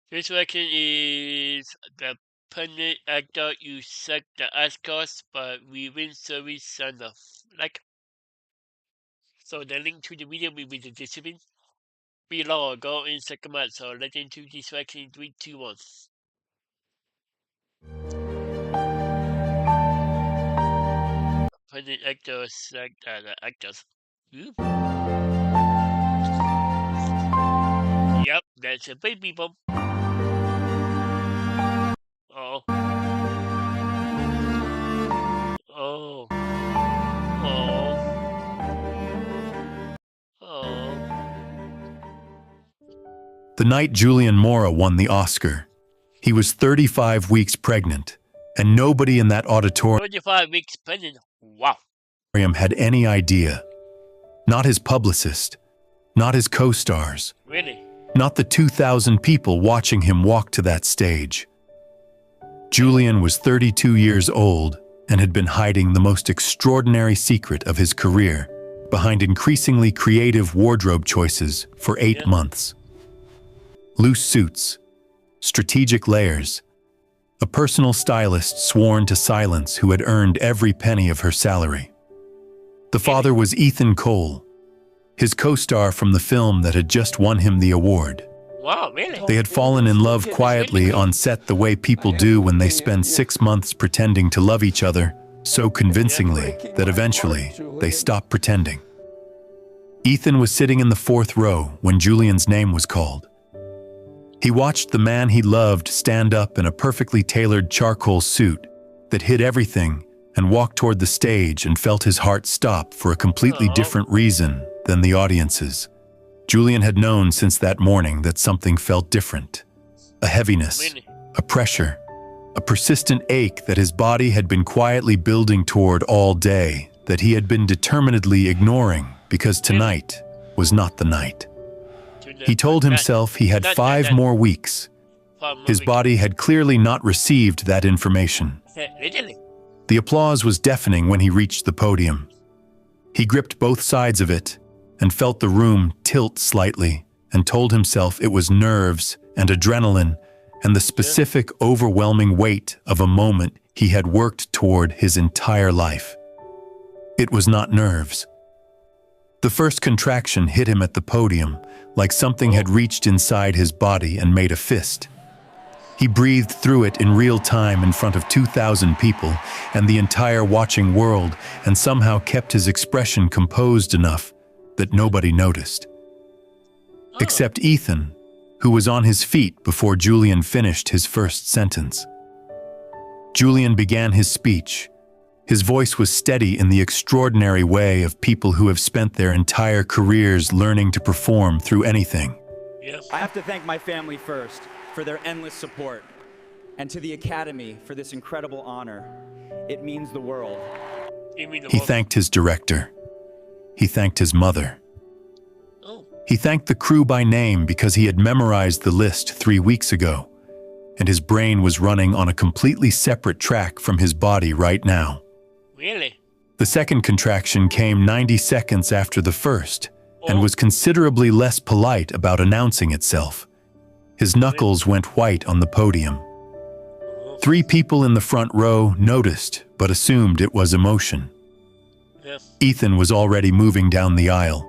This question is the pundit actor you suck the Oscars, but we win service son of. Like, so the link to the video will be the description below. Go in second month. So let's into this question in 3, 2, 1. Pundit actors suck the actors. Ooh. Yep, that's a baby bump. Oh. Oh. Oh. Oh. The night Julian Mora won the Oscar, he was 35 weeks pregnant, and nobody in that auditorium 25 weeks pregnant. Wow. had any idea. Not his publicist, not his co-stars, Really? not the 2,000 people watching him walk to that stage. Julian was 32 years old and had been hiding the most extraordinary secret of his career behind increasingly creative wardrobe choices for 8 months. Loose suits, strategic layers, a personal stylist sworn to silence who had earned every penny of her salary. The father was Ethan Cole, his co-star from the film that had just won him the award. Wow, really? They had fallen in love quietly on set the way people do when they spend 6 months pretending to love each other so convincingly that eventually they stop pretending. Ethan was sitting in the 4th row when Julian's name was called. He watched the man he loved stand up in a perfectly tailored charcoal suit that hid everything and walk toward the stage and felt his heart stop for a completely different reason than the audience's. Julian had known since that morning that something felt different. A heaviness, a pressure, a persistent ache that his body had been quietly building toward all day, that he had been determinedly ignoring because tonight was not the night. He told himself he had 5 more weeks. His body had clearly not received that information. The applause was deafening when he reached the podium. He gripped both sides of it and felt the room tilt slightly and told himself it was nerves and adrenaline and the specific overwhelming weight of a moment he had worked toward his entire life. It was not nerves. The first contraction hit him at the podium, like something had reached inside his body and made a fist. He breathed through it in real time in front of 2,000 people and the entire watching world, and somehow kept his expression composed enough that nobody noticed. Except Ethan, who was on his feet before Julian finished his first sentence. Julian began his speech. His voice was steady in the extraordinary way of people who have spent their entire careers learning to perform through anything. I have to thank my family first for their endless support, and to the Academy for this incredible honor. It means the world. He thanked his director. He thanked his mother. He thanked the crew by name because he had memorized the list 3 weeks ago, and his brain was running on a completely separate track from his body right now. Really? The second contraction came 90 seconds after the first, and was considerably less polite about announcing itself. His knuckles went white on the podium. 3 people in the front row noticed, but assumed it was emotion. Ethan was already moving down the aisle.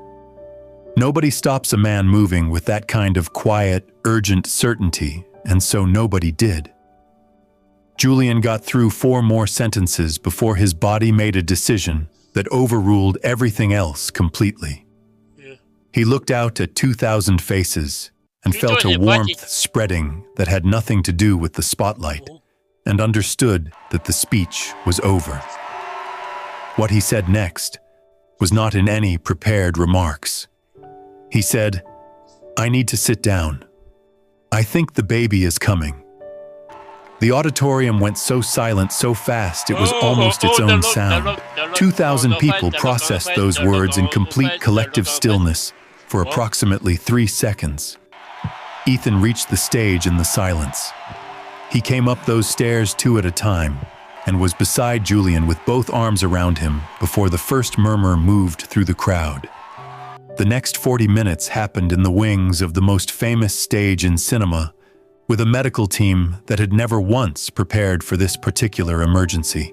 Nobody stops a man moving with that kind of quiet, urgent certainty, and so nobody did. Julian got through 4 more sentences before his body made a decision that overruled everything else completely. He looked out at 2,000 faces and felt a warmth spreading that had nothing to do with the spotlight, and understood that the speech was over. What he said next was not in any prepared remarks. He said, "I need to sit down. I think the baby is coming." The auditorium went so silent so fast it was almost its own sound. 2,000 people processed those words in complete collective stillness for approximately 3 seconds. Ethan reached the stage in the silence. He came up those stairs 2 at a time and was beside Julian with both arms around him before the first murmur moved through the crowd. The next 40 minutes happened in the wings of the most famous stage in cinema, with a medical team that had never once prepared for this particular emergency.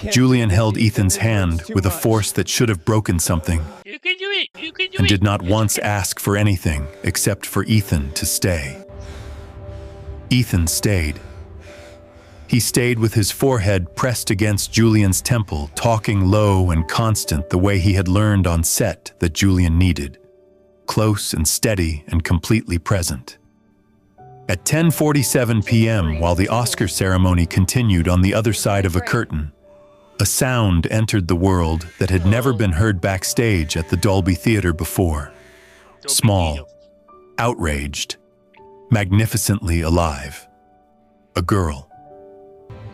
Julian held Ethan's hand with a force that should have broken something You can do it. You can do and it. did not Yes, you once can. ask for anything except for Ethan to stay. Ethan stayed. He stayed with his forehead pressed against Julian's temple, talking low and constant the way he had learned on set that Julian needed. Close and steady and completely present. At 10:47 p.m., while the Oscar ceremony continued on the other side of a curtain, a sound entered the world that had never been heard backstage at the Dolby Theater before. Small, outraged, magnificently alive. A girl.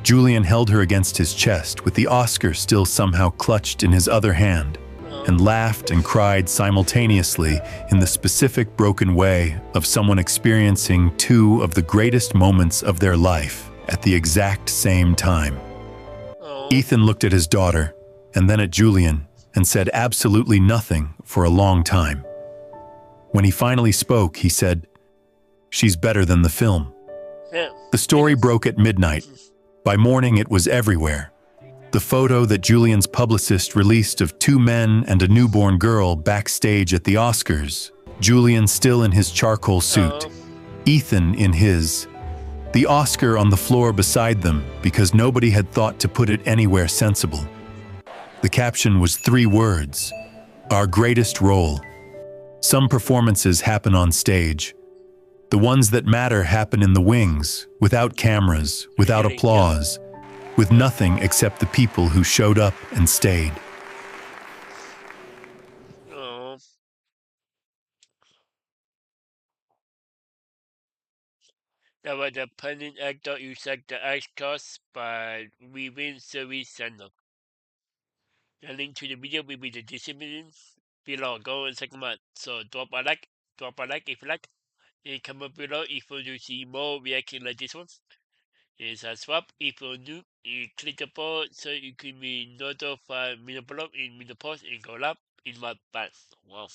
Julian held her against his chest with the Oscar still somehow clutched in his other hand, and laughed and cried simultaneously in the specific broken way of someone experiencing two of the greatest moments of their life at the exact same time. Ethan looked at his daughter, and then at Julian, and said absolutely nothing for a long time. When he finally spoke, he said, "She's better than the film." The story broke at midnight. By morning, it was everywhere. The photo that Julian's publicist released of two men and a newborn girl backstage at the Oscars, Julian still in his charcoal suit, Ethan in his, the Oscar on the floor beside them because nobody had thought to put it anywhere sensible. The caption was 3 words, "Our greatest role." Some performances happen on stage. The ones that matter happen in the wings, without cameras, without applause, with nothing except the people who showed up and stayed. Oh, that was the pundit actor who said the Oscars, but we win service center. The link to the video will be the description below. Go and check them out. So drop a like if you like, and comment below if you want to see more reaction like this one. And subscribe if you're new, and click the bell so you can be notified when I upload and when I post and go live in my past. Wow.